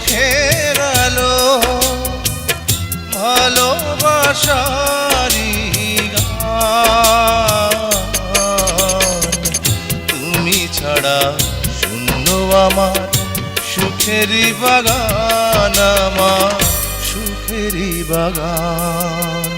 চোখের আলো ভালোবাসারি গান। তুমি ছাড়া শূন্য আমার সুখেরই বাগান, আমার সুখেরই বাগান।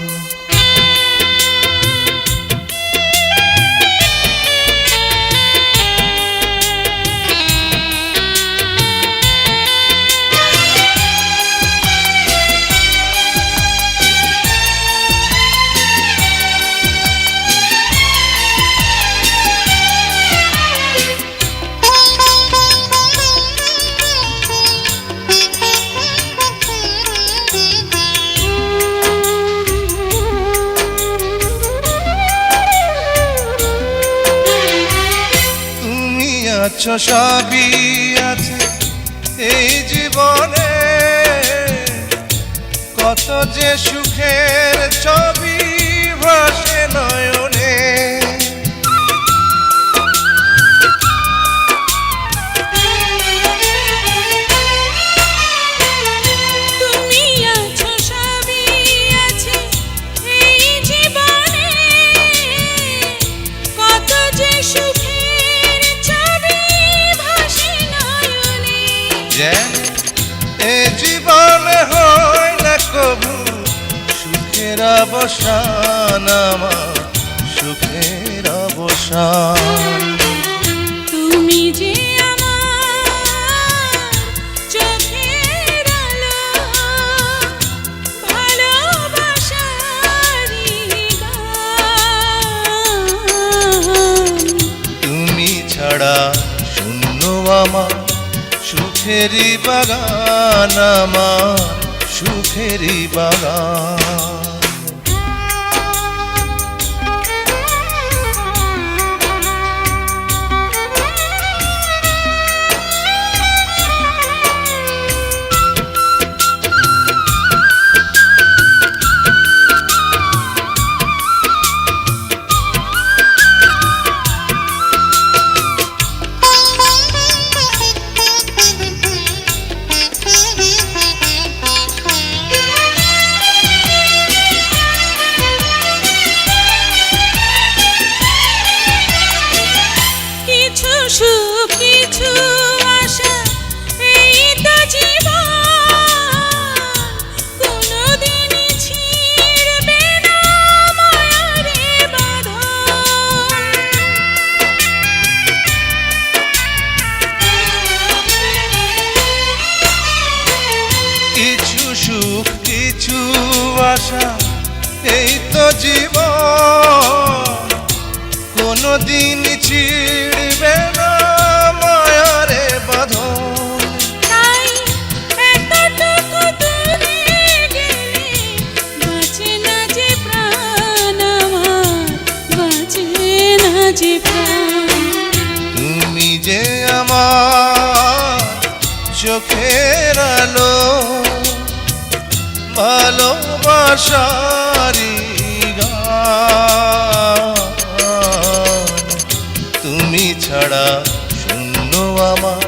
আছো সবই আছে এই জীবনে, কত যে সুখের ছবি ভাসে নয়নে। তুমি আছো সবই আছে এই জীবনে, কত যে সুখের এ জীবনে হয় না কবু সুখের অবসান, আমার সুখের অবসান। তুমি যে আমার চোখের আলো ভালোবাসারি গান। তুমি ছাড়া শূন্য আমার সুখেরই বাগান, আমার সুখেরই বাগান। সুখ কিছু আশা এই তো জীবন, কোনদিনই ছিঁড়বে না মায়ারে বাঁধন। কিছু সুখ কিছু আশা এই তো জীবন, কোনদিন ছিড়বে না মায়ারে বাঁধন। তাই এতটুকু দূরে গেলে বাঁচে না যে প্রাণ আমার, বাঁচে না যে প্রাণ। তুমি যে আমার চোখের আলো ভালোবাসারি গান। তুমি ছাড়া শূন্য আমার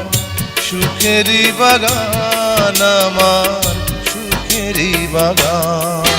সুখেরই বাগান, আমার সুখেরই বাগান।